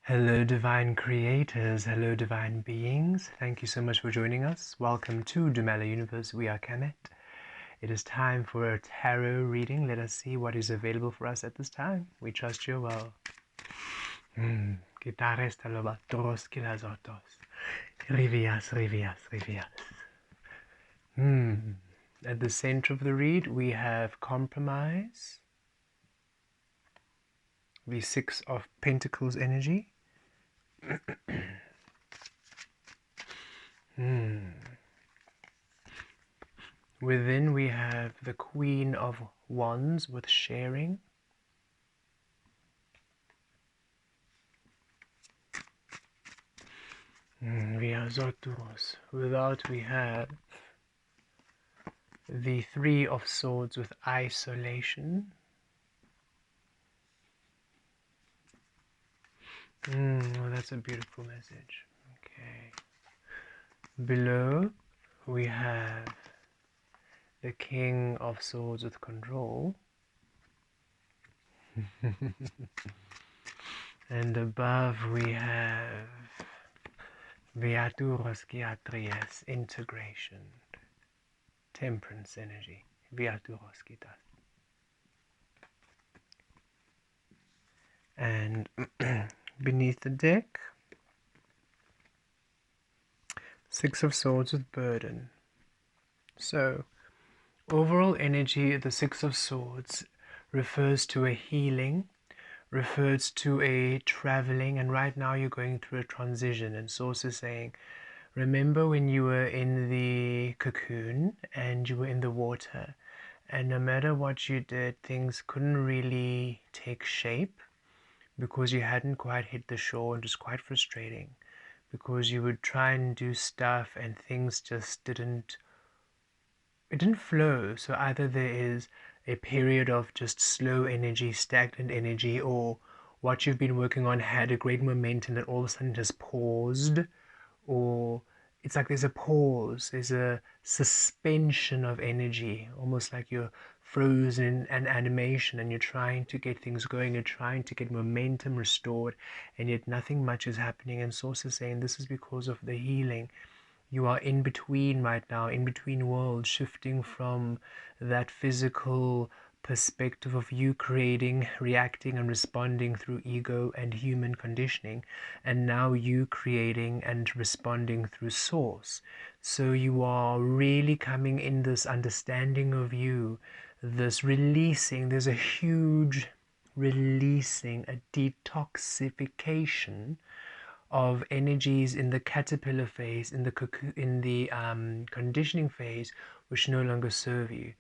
Hello, divine creators. Hello, divine beings. Thank you so much for joining us. Welcome to Dumela Universe. We are Kemet. It is time for a tarot reading. Let us see what is available for us at this time. We trust you well. Guitarres talobatros kilazotos. Rivias, rivias, rivias. At the center of the read, we have compromise, the Six of Pentacles energy. Within we have the Queen of Wands with sharing. Without we have the Three of Swords with isolation. Well, that's a beautiful message. Okay. Below we have the King of Swords with control. And above we have Viaturos Giatries, integration, temperance energy. Viaturos Gitas. And beneath the deck, Six of Swords with burden. So, overall energy, the Six of Swords refers to a healing, refers to a traveling, and right now you're going through a transition. And Source is saying, remember when you were in the cocoon and you were in the water, and no matter what you did, things couldn't really take shape because you hadn't quite hit the shore. It was quite frustrating because you would try and do stuff and things just didn't flow. So either there is a period of just slow energy, stagnant energy, or what you've been working on had a great momentum that all of a sudden just paused, or it's like there's a pause, there's a suspension of energy, almost like you're frozen in an animation and you're trying to get things going, you're trying to get momentum restored, and yet nothing much is happening. And Source is saying this is because of the healing. You are in between right now, in between worlds, shifting from that physical perspective of you creating, reacting and responding through ego and human conditioning, and now you creating and responding through Source. So you are really coming in this understanding of you, this releasing. There's a huge releasing, a detoxification of energies in the caterpillar phase, in the conditioning phase, which no longer serve you.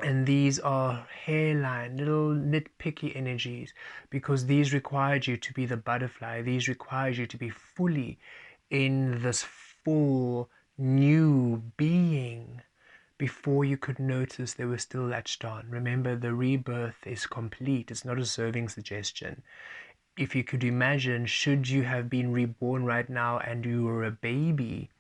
And these are hairline, little nitpicky energies, because these required you to be the butterfly. These required you to be fully in this full new being before you could notice they were still latched on. Remember, the rebirth is complete. It's not a serving suggestion. If you could imagine, should you have been reborn right now and you were a baby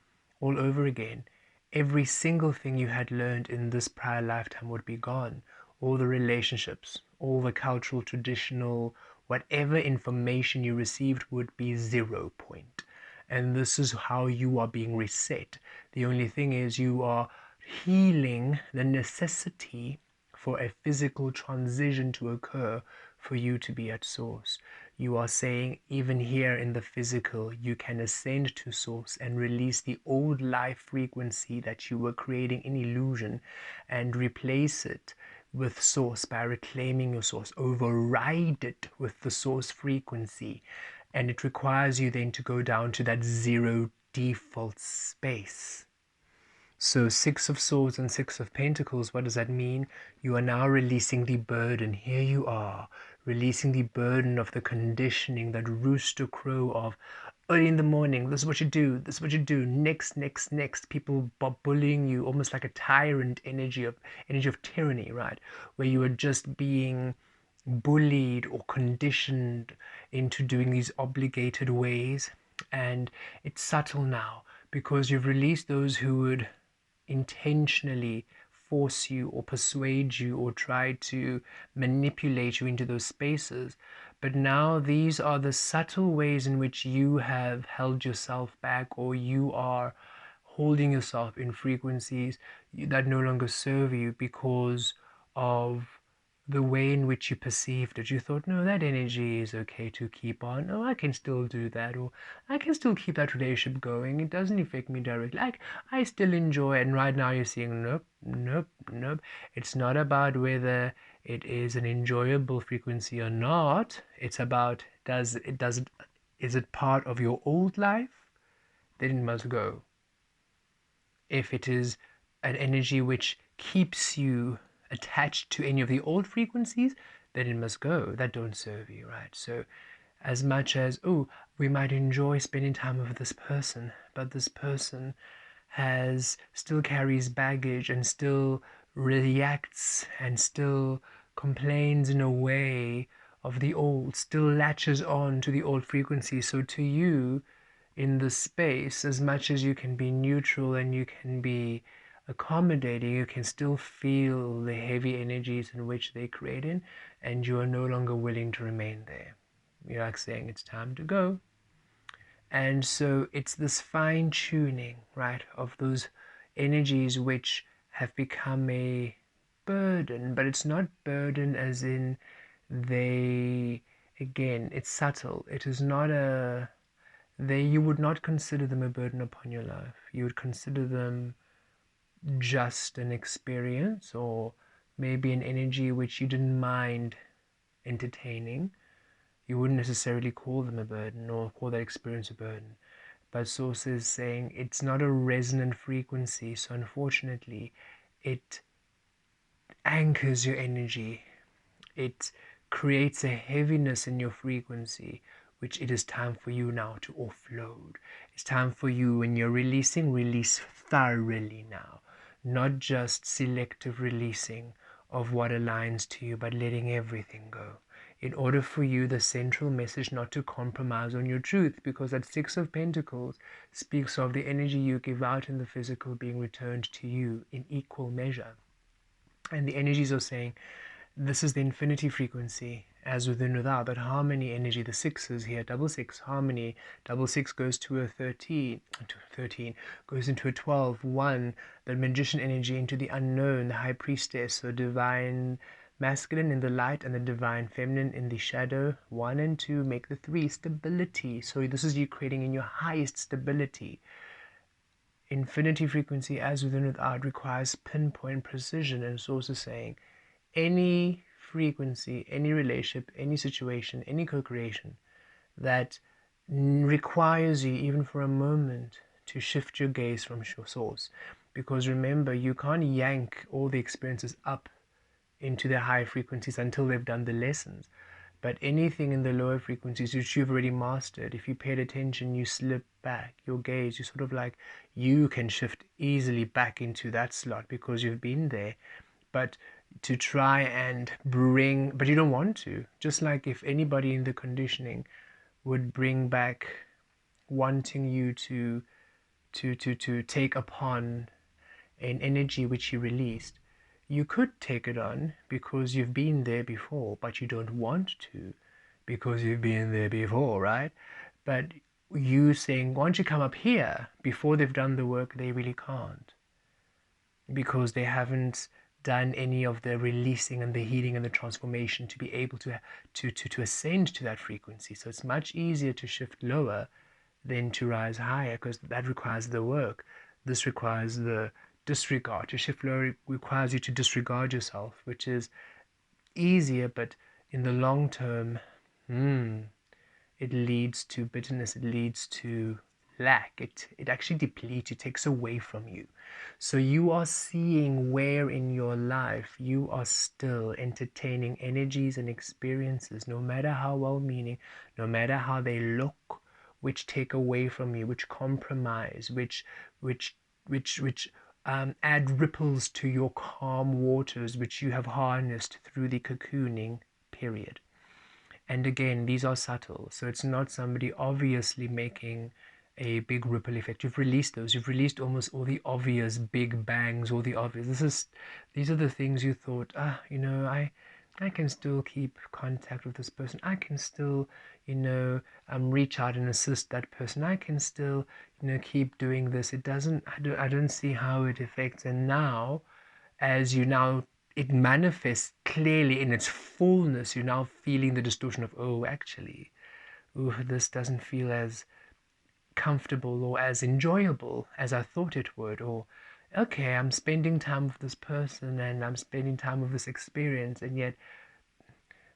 all over again, every single thing you had learned in this prior lifetime would be gone. All the relationships, all the cultural, traditional, whatever information you received would be 0 point. And this is how you are being reset. The only thing is you are healing the necessity for a physical transition to occur for you to be at Source. You are saying, even here in the physical, you can ascend to Source and release the old life frequency that you were creating in illusion and replace it with Source by reclaiming your Source. Override it with the Source frequency. And it requires you then to go down to that 0 default space. So Six of Swords and Six of Pentacles, what does that mean? You are now releasing the burden. Here you are, releasing the burden of the conditioning, that rooster crow of early in the morning, this is what you do, this is what you do, next, next, next. People bullying you, almost like a tyrant energy of tyranny, right? Where you are just being bullied or conditioned into doing these obligated ways. And it's subtle now because you've released those who would intentionally force you or persuade you or try to manipulate you into those spaces. But now these are the subtle ways in which you have held yourself back, or you are holding yourself in frequencies that no longer serve you because of the way in which you perceived it. You thought, no, that energy is okay to keep on. Oh, I can still do that, or I can still keep that relationship going. It doesn't affect me directly. Like, I still enjoy it. And right now you're seeing, nope, nope, nope. It's not about whether it is an enjoyable frequency or not. It's about, is it part of your old life? Then it must go. If it is an energy which keeps you attached to any of the old frequencies, then it must go. That don't serve you, right? So as much as, oh, we might enjoy spending time with this person, but this person still carries baggage and still reacts and still complains in a way of the old, still latches on to the old frequency. So to you, in the space, as much as you can be neutral and you can be accommodating, you can still feel the heavy energies in which they create in, and you are no longer willing to remain there. You're like saying it's time to go. And so it's this fine tuning, right, of those energies which have become a burden, but it's not burden as in they, again, it's subtle. It is not a, you would not consider them a burden upon your life. You would consider them just an experience, or maybe an energy which you didn't mind entertaining. You wouldn't necessarily call them a burden or call that experience a burden. But Source is saying it's not a resonant frequency, so unfortunately it anchors your energy. It creates a heaviness in your frequency, which it is time for you now to offload. It's time for you, when you're releasing, release thoroughly now. Not just selective releasing of what aligns to you, but letting everything go. In order for you, the central message, not to compromise on your truth, because that Six of Pentacles speaks of the energy you give out in the physical being returned to you in equal measure. And the energies are saying, this is the infinity frequency, as within without, that harmony energy, the sixes here, double six, harmony, double six goes to a 13, goes into a 12, 1, the magician energy into the unknown, the high priestess, so divine masculine in the light and the divine feminine in the shadow, 1 and 2 make the 3, stability. So this is you creating in your highest stability. Infinity frequency, as within without, requires pinpoint precision, and Source is saying, any frequency, any relationship, any situation, any co-creation that requires you, even for a moment, to shift your gaze from your source. Because remember, you can't yank all the experiences up into the high frequencies until they've done the lessons. But anything in the lower frequencies which you've already mastered, if you paid attention, you slip back your gaze, you sort of like, you can shift easily back into that slot because you've been there. But to try and bring, but you don't want to. Just like if anybody in the conditioning would bring back wanting you to take upon an energy which you released, you could take it on because you've been there before, but you don't want to because you've been there before, right? But you saying, why don't you come up here, before they've done the work, they really can't, because they haven't done any of the releasing and the healing and the transformation to be able to ascend to that frequency. So it's much easier to shift lower than to rise higher, because that requires the work. This requires the disregard. To shift lower requires you to disregard yourself, which is easier, but in the long term, it leads to bitterness, it leads to lack, it actually depletes, it takes away from you. So you are seeing where in your life you are still entertaining energies and experiences, no matter how well-meaning, no matter how they look, which take away from you, which compromise, which add ripples to your calm waters, which you have harnessed through the cocooning period. And again, these are subtle, so it's not somebody obviously making a big ripple effect. You've released those. You've released almost all the obvious big bangs, all the obvious. These are the things you thought, I can still keep contact with this person. I can still, reach out and assist that person. I can still, keep doing this. It doesn't. I don't see how it affects. And now, it manifests clearly in its fullness. You're now feeling the distortion of, oh, actually, this doesn't feel as comfortable or as enjoyable as I thought it would, or okay, I'm spending time with this person and I'm spending time with this experience, and yet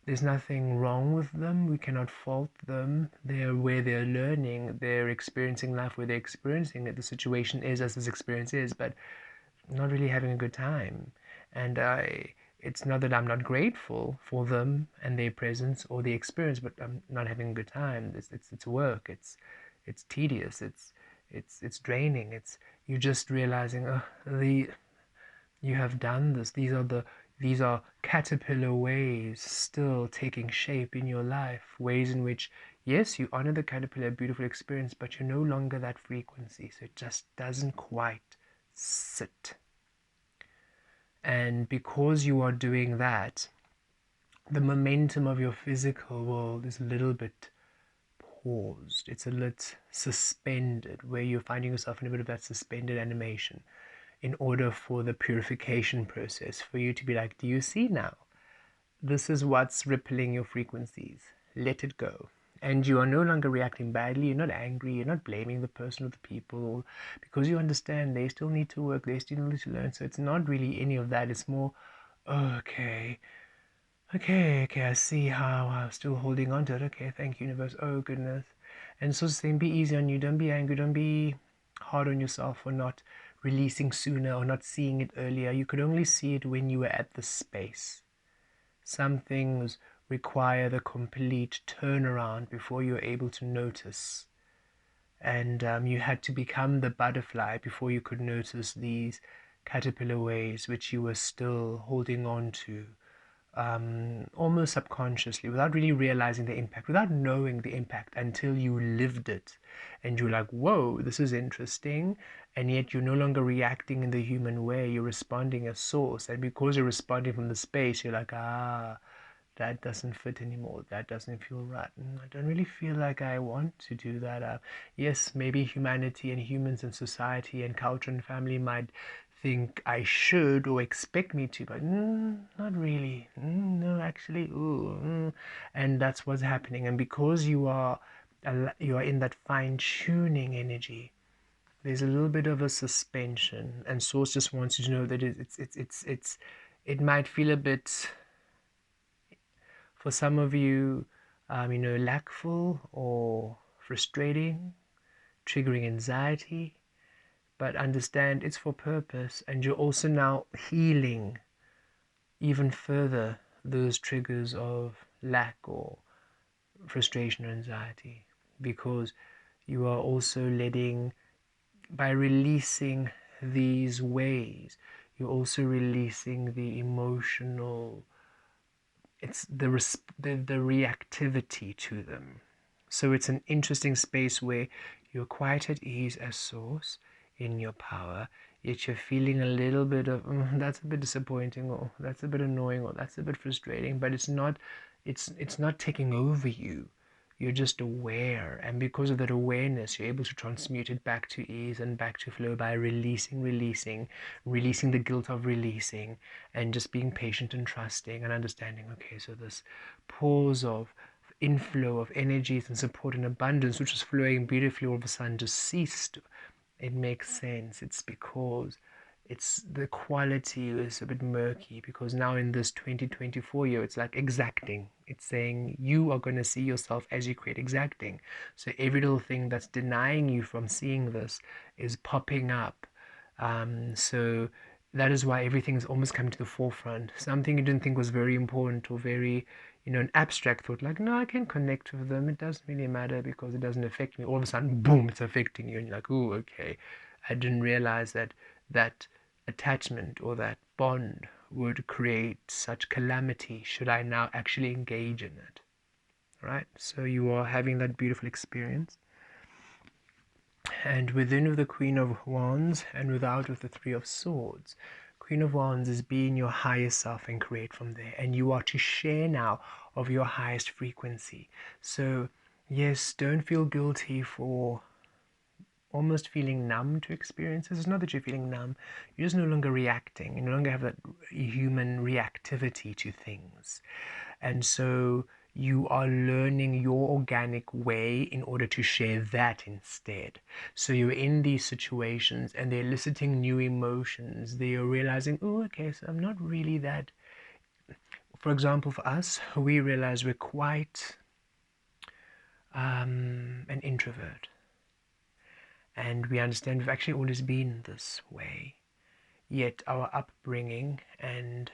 there's nothing wrong with them. We cannot fault them. They're where they're learning, they're experiencing life where they're experiencing it. The situation is as this experience is, but not really having a good time. And it's not that I'm not grateful for them and their presence or the experience, but I'm not having a good time. It's work. It's tedious. It's draining. It's you're just realizing, you have done this. These are caterpillar ways still taking shape in your life. Ways in which, yes, you honor the caterpillar, beautiful experience, but you're no longer that frequency. So it just doesn't quite sit. And because you are doing that, the momentum of your physical world is a little bit paused. It's a little suspended, where you're finding yourself in a bit of that suspended animation, in order for the purification process, for you to be like, do you see now? This is what's rippling your frequencies. Let it go. And you are no longer reacting badly. You're not angry. You're not blaming the person or the people, because you understand they still need to work. They still need to learn. So it's not really any of that. It's more, okay, I see how I'm still holding on to it. Okay, thank you, universe. Oh, goodness. And so saying, be easy on you. Don't be angry. Don't be hard on yourself for not releasing sooner or not seeing it earlier. You could only see it when you were at the space. Some things require the complete turnaround before you're able to notice. And you had to become the butterfly before you could notice these caterpillar ways which you were still holding on to, almost subconsciously, without really realizing the impact, without knowing the impact until you lived it. And you're like, whoa, this is interesting. And yet you're no longer reacting in the human way. You're responding as source. And because you're responding from the space, you're like, that doesn't fit anymore. That doesn't feel right. I don't really feel like I want to do that. Yes, maybe humanity and humans and society and culture and family might think I should or expect me to, but not really. No, actually, and that's what's happening. And because you are in that fine-tuning energy, there's a little bit of a suspension, and source just wants you to know that it might feel a bit, for some of you, lackful or frustrating, triggering anxiety, but understand it's for purpose, and you're also now healing even further those triggers of lack or frustration or anxiety, because you are also letting, by releasing these ways, you're also releasing the emotional, it's the reactivity to them. So it's an interesting space where you're quite at ease as source in your power, yet you're feeling a little bit of, that's a bit disappointing, or that's a bit annoying, or that's a bit frustrating, but it's not taking over you. You're just aware, and because of that awareness, you're able to transmute it back to ease and back to flow by releasing the guilt of releasing, and just being patient and trusting and understanding, okay, so this pause of inflow of energies and support and abundance, which was flowing beautifully, all of a sudden just ceased. It makes sense. It's because the quality is a bit murky, because now in this 2024 year, it's like exacting. It's saying you are going to see yourself as you create, exacting. So every little thing that's denying you from seeing this is popping up. So that is why everything is almost coming to the forefront. Something you didn't think was very important or very, an abstract thought, like, no, I can connect with them. It doesn't really matter because it doesn't affect me. All of a sudden, boom, it's affecting you. And you're like, oh, okay. I didn't realize that attachment or that bond would create such calamity should I now actually engage in it. Right? So you are having that beautiful experience. and within of the Queen of Wands and without of the Three of Swords. Queen of Wands is being your highest self and create from there, and you are to share now of your highest frequency. So yes, don't feel guilty for almost feeling numb to experiences. It's not that you're feeling numb, you're just no longer reacting. You no longer have that human reactivity to things. And so you are learning your organic way in order to share that instead. So you're in these situations and they're eliciting new emotions. They are realizing, oh, okay, so I'm not really that. For example, for us, we realize we're quite an introvert. And we understand we've actually always been this way. Yet our upbringing and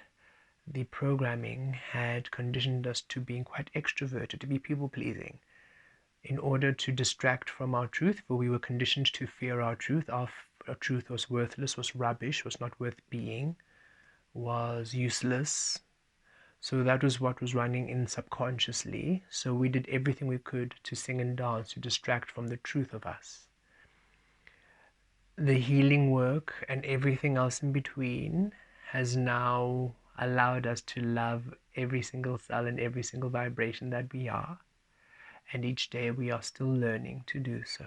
the programming had conditioned us to being quite extroverted, to be people-pleasing, in order to distract from our truth, for we were conditioned to fear our truth. Our truth was worthless, was rubbish, was not worth being, was useless. So that was what was running in subconsciously. So we did everything we could to sing and dance to distract from the truth of us. The healing work and everything else in between has now allowed us to love every single cell and every single vibration that we are. And each day we are still learning to do so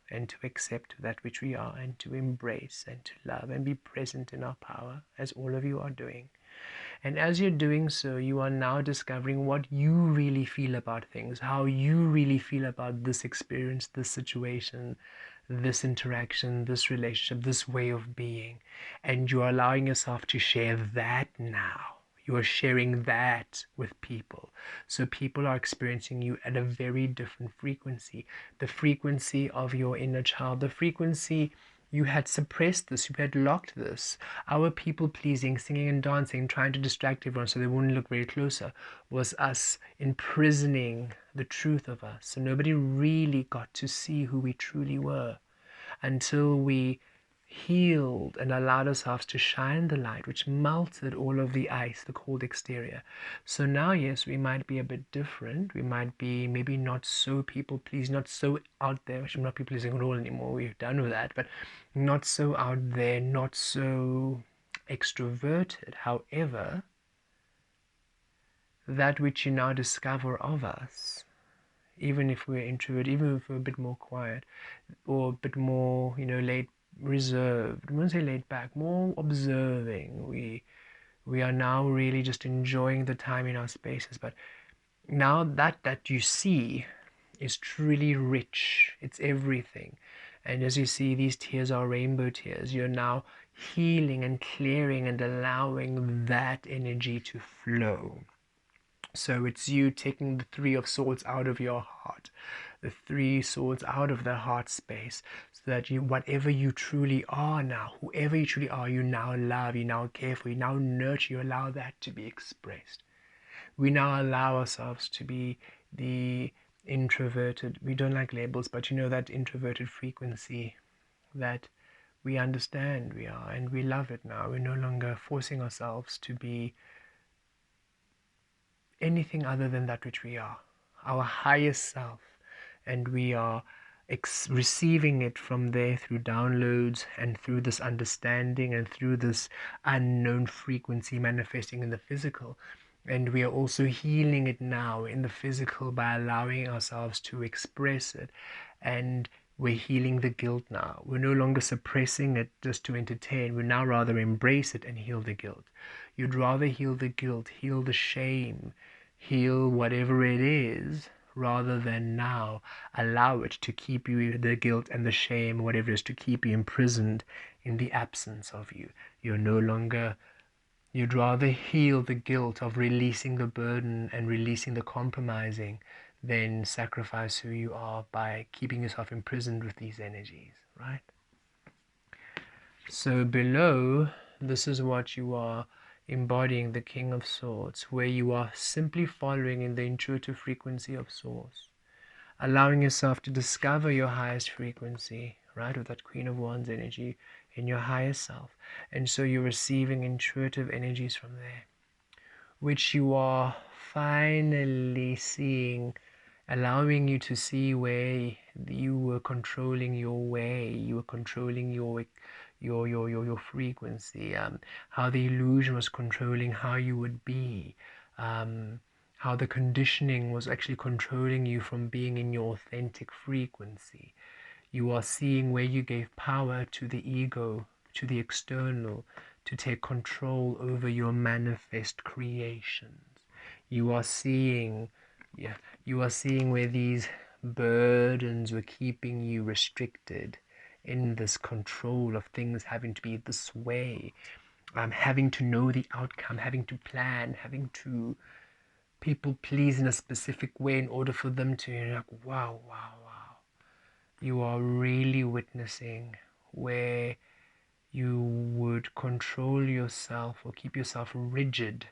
and to accept that which we are and to embrace and to love and be present in our power, as all of you are doing. And as you're doing so, you are now discovering what you really feel about things, how you really feel about this experience, this situation, this interaction, this relationship, this way of being. And you're allowing yourself to share that now. You are sharing that with people. So people are experiencing you at a very different frequency. The frequency of your inner child, the frequency you had suppressed this, you had locked this. Our people-pleasing, singing and dancing, trying to distract everyone so they wouldn't look very closer, was us imprisoning the truth of us. So nobody really got to see who we truly were until we healed and allowed ourselves to shine the light, which melted all of the ice, the cold exterior. So now, yes, we might be a bit different. We might be maybe not so people-pleasing, not so out there. Actually, not people-pleasing at all anymore. We're done with that. But not so out there, not so extroverted. However, that which you now discover of us, even if we're introverted, even if we're a bit more quiet or a bit more, laid, reserved, I wouldn't say laid back, more observing. We are now really just enjoying the time in our spaces. But now that you see is truly rich. It's everything. And as you see, these tears are rainbow tears. You're now healing and clearing and allowing that energy to flow. So it's you taking the Three of Swords out of your heart, the Three Swords out of the heart space, so that you, whatever you truly are now, whoever you truly are, you now love, you now care for, you now nurture, you allow that to be expressed. We now allow ourselves to be the introverted, we don't like labels, but that introverted frequency that we understand we are, and we love it now. We're no longer forcing ourselves to be anything other than that which we are, our highest self, and we are receiving it from there through downloads and through this understanding and through this unknown frequency manifesting in the physical. And we are also healing it now in the physical by allowing ourselves to express it. And we're healing the guilt now. We're no longer suppressing it just to entertain. We now rather embrace it and heal the guilt. You'd rather heal the guilt, heal the shame, heal whatever it is, rather than now allow it to keep you, the guilt and the shame, whatever it is, to keep you imprisoned in the absence of you. You're no longer, you'd rather heal the guilt of releasing the burden and releasing the compromising than sacrifice who you are by keeping yourself imprisoned with these energies, right? So below, this is what you are embodying, the King of Swords, where you are simply following in the intuitive frequency of Source, allowing yourself to discover your highest frequency, right, with that Queen of Wands energy in your highest self. And so you're receiving intuitive energies from there, which you are finally seeing allowing you to see where you were controlling your way, you were controlling your frequency, how the illusion was controlling how you would be, how the conditioning was actually controlling you from being in your authentic frequency. You are seeing where you gave power to the ego, to the external, to take control over your manifest creations. You are seeing, yeah, you are seeing where these burdens were keeping you restricted in this control of things having to be this way, having to know the outcome, having to plan, having to people please in a specific way in order for them to, like, wow, wow, wow. You are really witnessing where you would control yourself or keep yourself rigid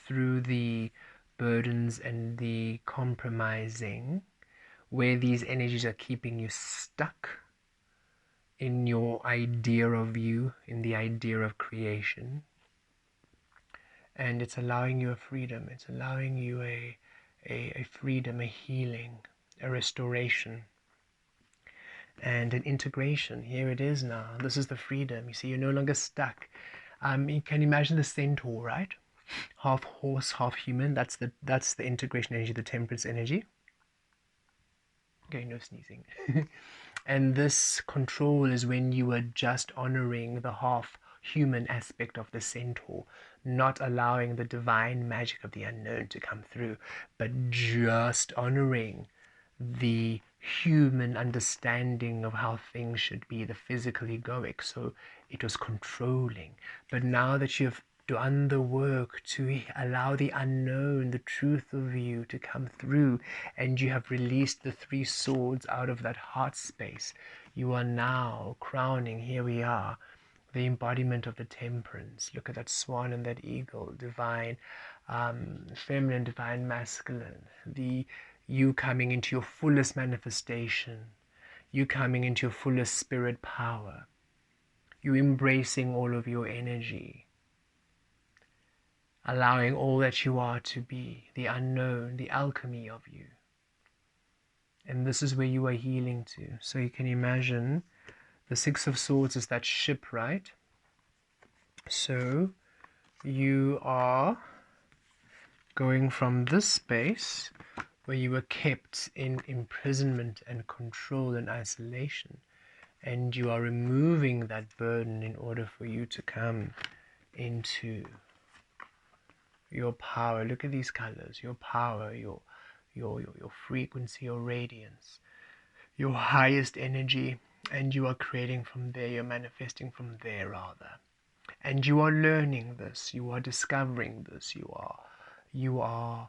through the burdens and the compromising, where these energies are keeping you stuck in your idea of you, in the idea of creation. And it's allowing you a freedom, it's allowing you a freedom, a healing, a restoration, and an integration. Here it is now. This is the freedom. You see, you're no longer stuck. You can imagine the centaur, right? Half horse, half human. That's the integration energy, the temperance energy. Okay, no sneezing. And this control is when you are just honoring the half human aspect of the centaur, not allowing the divine magic of the unknown to come through, but just honoring the human understanding of how things should be, the physical egoic. So it was controlling. But now that you've done the work to allow the unknown, the truth of you to come through, and you have released the three swords out of that heart space, you are now crowning, here we are, the embodiment of the temperance. Look at that swan and that eagle, divine feminine, divine masculine, the you coming into your fullest manifestation, you coming into your fullest spirit power, you embracing all of your energy, allowing all that you are to be, the unknown, the alchemy of you. And this is where you are healing to. So you can imagine the Six of Swords is that ship, right? So you are going from this space where you were kept in imprisonment and control and isolation, and you are removing that burden in order for you to come into your power. Look at these colors, your power, your frequency, your radiance, your highest energy, and you are creating from there, you're manifesting from there rather. And you are learning this, you are discovering this, you are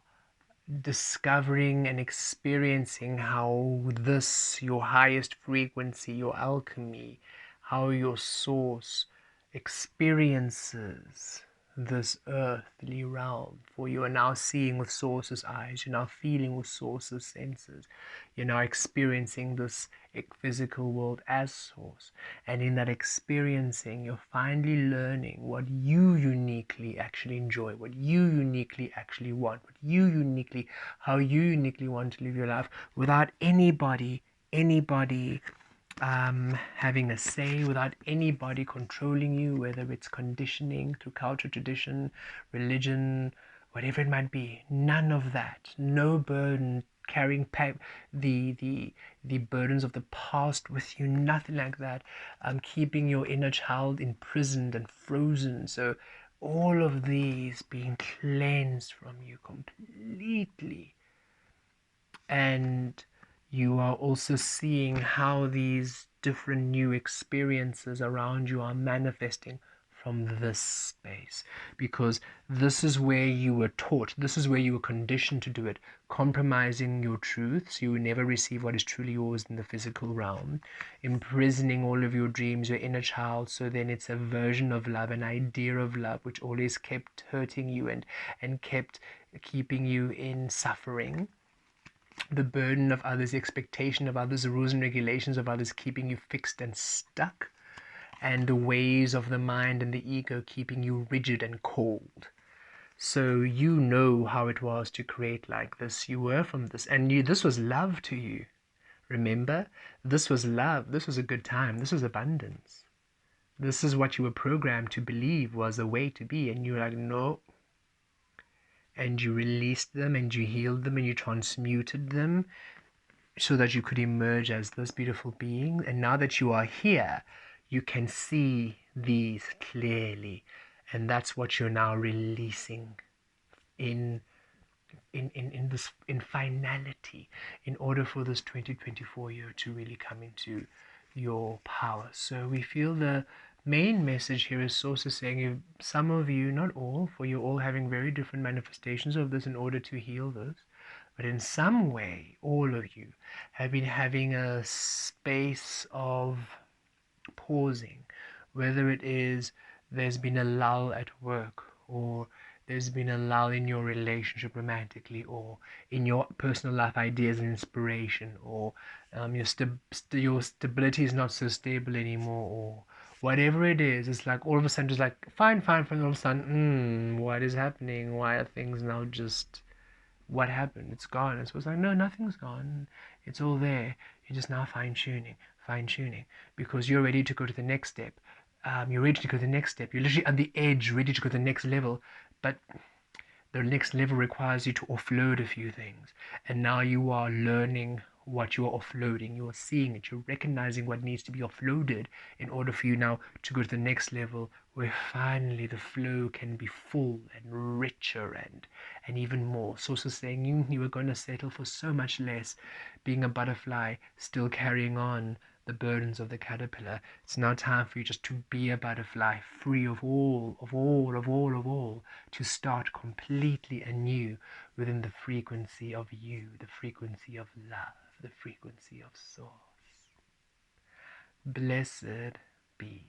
discovering and experiencing how this, your highest frequency, your alchemy, how your source experiences this earthly realm. For you are now seeing with source's eyes, you're now feeling with source's senses, you're now experiencing this physical world as source, and in that experiencing you're finally learning what you uniquely actually enjoy, what you uniquely actually want, how you uniquely want to live your life without anybody having a say, without anybody controlling you, whether it's conditioning through culture, tradition, religion, whatever it might be. None of that. No burden carrying the burdens of the past with you, nothing like that. Keeping your inner child imprisoned and frozen. So all of these being cleansed from you completely. And you are also seeing how these different new experiences around you are manifesting from this space, because this is where you were taught, this is where you were conditioned to do it, compromising your truths. You never receive what is truly yours in the physical realm, imprisoning all of your dreams, your inner child. So then it's a version of love, an idea of love, which always kept hurting you and kept keeping you in suffering. The burden of others, the expectation of others, the rules and regulations of others keeping you fixed and stuck, and the ways of the mind and the ego keeping you rigid and cold. So you know how it was to create like this. You were from this, and this was love to you. Remember? This was love. This was a good time. This was abundance. This is what you were programmed to believe was a way to be, and you were like, no. And you released them, and you healed them, and you transmuted them so that you could emerge as this beautiful being. And now that you are here, you can see these clearly, and that's what you're now releasing in in finality, in order for this 2024 year to really come into your power. So we feel the main message here is also saying, if some of you, not all, for you're all having very different manifestations of this in order to heal this, but in some way all of you have been having a space of pausing, whether it is there's been a lull at work, or there's been a lull in your relationship romantically, or in your personal life ideas and inspiration, or your stability is not so stable anymore, or whatever it is. It's like all of a sudden just like fine, fine, fine, all of a sudden, what is happening? Why are things now just, what happened? It's gone. It's like, no, nothing's gone. It's all there. You're just now fine tuning, because you're ready to go to the next step. You're ready to go to the next step. You're literally at the edge, ready to go to the next level. But the next level requires you to offload a few things. And now you are learning what you are offloading. You are seeing it. You're recognizing what needs to be offloaded in order for you now to go to the next level, where finally the flow can be full and richer and even more. So saying you were going to settle for so much less, being a butterfly, still carrying on the burdens of the caterpillar. It's now time for you just to be a butterfly, free of all, to start completely anew within the frequency of you, the frequency of love, the frequency of source. Blessed be.